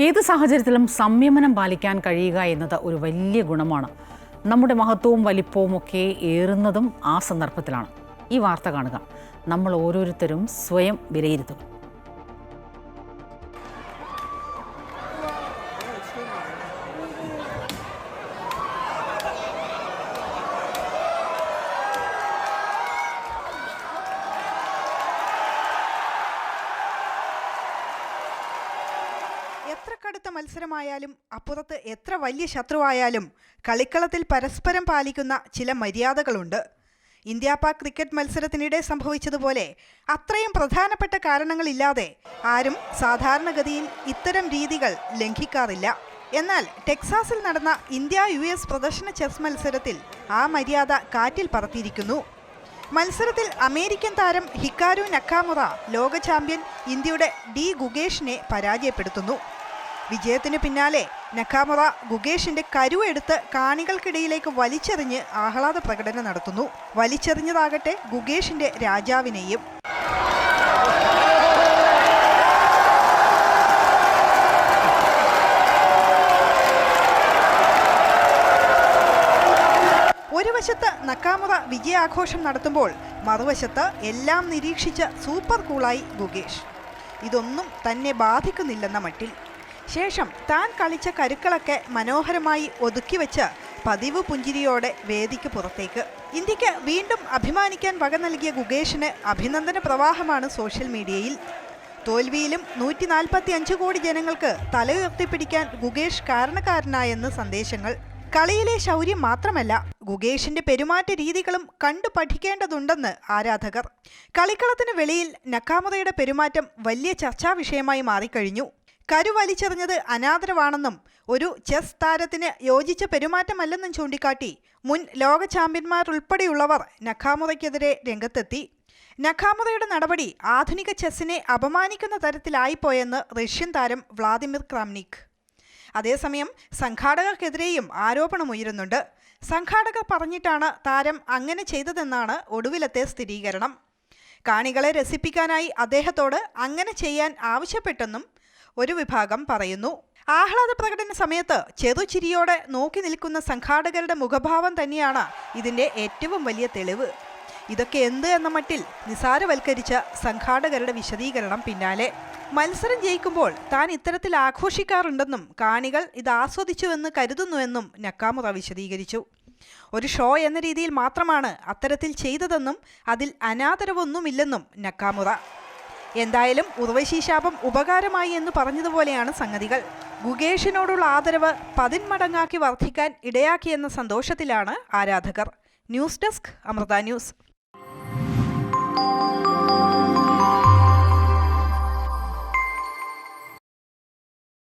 ഏത് സാഹചര്യത്തിലും സംയമനം പാലിക്കാൻ കഴിയുക എന്നത് ഒരു വലിയ ഗുണമാണ്. നമ്മുടെ മഹത്വവും വലിപ്പവും ഒക്കെ ഏറുന്നതും ആ സന്ദർഭത്തിലാണ്. ഈ വാർത്ത കാണുക. നമ്മൾ ഓരോരുത്തരും സ്വയം വിലയിരുത്തുക. എത്ര കടുത്ത മത്സരമായാലും അപ്പുറത്ത് എത്ര വലിയ ശത്രുവായാലും കളിക്കളത്തിൽ പരസ്പരം പാലിക്കുന്ന ചില മര്യാദകളുണ്ട്. ഇന്ത്യ പാക് ക്രിക്കറ്റ് മത്സരത്തിനിടെ സംഭവിച്ചതുപോലെ അത്രയും പ്രധാനപ്പെട്ട കാരണങ്ങളില്ലാതെ ആരും സാധാരണഗതിയിൽ ഇത്തരം രീതികൾ ലംഘിക്കാറില്ല. എന്നാൽ ടെക്സാസിൽ നടന്ന ഇന്ത്യ US പ്രദർശന ചെസ് മത്സരത്തിൽ ആ മര്യാദ കാറ്റിൽ പറത്തിയിരിക്കുന്നു. മത്സരത്തിൽ അമേരിക്കൻ താരം ഹിക്കാരു നക്കാമുറ ലോക ചാമ്പ്യൻ ഇന്ത്യയുടെ ഡി ഗുഗേഷിനെ പരാജയപ്പെടുത്തുന്നു. വിജയത്തിനു പിന്നാലെ നക്കാമുറ ഗുഗേഷിന്റെ കരുവെടുത്ത് കാണികൾക്കിടയിലേക്ക് വലിച്ചെറിഞ്ഞ് ആഹ്ലാദ പ്രകടനം നടത്തുന്നു. വലിച്ചെറിഞ്ഞതാകട്ടെ ഗുഗേഷിന്റെ രാജാവിനെയും. ഒരു വശത്ത് നക്കാമുറ വിജയാഘോഷം നടത്തുമ്പോൾ മറുവശത്ത് എല്ലാം നിരീക്ഷിച്ച സൂപ്പർ കൂളായി ഗുഗേഷ്. ഇതൊന്നും തന്നെ ബാധിക്കുന്നില്ലെന്ന മട്ടിൽ. ശേഷം താൻ കളിച്ച കരുക്കളൊക്കെ മനോഹരമായി ഒതുക്കിവെച്ച് പതിവ് പുഞ്ചിരിയോടെ വേദിക്ക് പുറത്തേക്ക്. ഇന്ത്യക്ക് വീണ്ടും അഭിമാനിക്കാൻ വക നൽകിയ ഗുഗേഷിന് അഭിനന്ദന പ്രവാഹമാണ് സോഷ്യൽ മീഡിയയിൽ. തോൽവിയിലും 145 കോടി ജനങ്ങൾക്ക് തലയുയർത്തിപ്പിടിക്കാൻ ഗുഗേഷ് കാരണക്കാരനായെന്ന് സന്ദേശങ്ങൾ. കളിയിലെ ശൗര്യം മാത്രമല്ല, ഗുഗേഷിന്റെ പെരുമാറ്റ രീതികളും കണ്ടു പഠിക്കേണ്ടതുണ്ടെന്ന് ആരാധകർ. കളിക്കളത്തിന് വെളിയിൽ നക്കാമുറയുടെ പെരുമാറ്റം വലിയ ചർച്ചാ വിഷയമായി മാറിക്കഴിഞ്ഞു. കരുവലിച്ചെറിഞ്ഞത് അനാദരവാണെന്നും ഒരു ചെസ് താരത്തിന് യോജിച്ച പെരുമാറ്റമല്ലെന്നും ചൂണ്ടിക്കാട്ടി മുൻ ലോക ചാമ്പ്യന്മാരുൾപ്പെടെയുള്ളവർ നക്കാമുറയ്ക്കെതിരെ രംഗത്തെത്തി. നക്കാമുറയുടെ നടപടി ആധുനിക ചെസ്സിനെ അപമാനിക്കുന്ന തരത്തിലായിപ്പോയെന്ന് റഷ്യൻ താരം വ്ളാദിമിർ ക്രാംനിക്. അതേസമയം സംഘാടകർക്കെതിരെയും ആരോപണമുയരുന്നുണ്ട്. സംഘാടകർ പറഞ്ഞിട്ടാണ് താരം അങ്ങനെ ചെയ്തതെന്നാണ് ഒടുവിലത്തെ സ്ഥിരീകരണം. കാണികളെ രസിപ്പിക്കാനായി അദ്ദേഹത്തോട് അങ്ങനെ ചെയ്യാൻ ആവശ്യപ്പെട്ടെന്നും ഒരു വിഭാഗം പറയുന്നു. ആഹ്ലാദ പ്രകടന സമയത്ത് ചെറുചിരിയോടെ നോക്കി നിൽക്കുന്ന സംഘാടകരുടെ മുഖഭാവം തന്നെയാണ് ഇതിൻ്റെ ഏറ്റവും വലിയ തെളിവ്. ഇതൊക്കെ എന്ത് എന്ന മട്ടിൽ നിസാരവൽക്കരിച്ച സംഘാടകരുടെ വിശദീകരണം പിന്നാലെ. മത്സരം ജയിക്കുമ്പോൾ താൻ ഇത്തരത്തിൽ ആഘോഷിക്കാറുണ്ടെന്നും കാണികൾ ഇത് ആസ്വദിച്ചുവെന്ന് കരുതുന്നുവെന്നും നക്കാമുറ വിശദീകരിച്ചു. ഒരു ഷോ എന്ന രീതിയിൽ മാത്രമാണ് അത്തരത്തിൽ ചെയ്തതെന്നും അതിൽ അനാദരവൊന്നുമില്ലെന്നും നക്കാമുറ. എന്തായാലും ഉർവശി ശാപം ഉപകാരമായി എന്ന് പറഞ്ഞതുപോലെയാണ് സംഗതികൾ. ഗുഗേഷിനോടുള്ള ആദരവ് 10 മടങ്ങാക്കി വർദ്ധിക്കാൻ ഇടയാക്കിയെന്ന സന്തോഷത്തിലാണ് ആരാധകർ. News desk, Amrita news.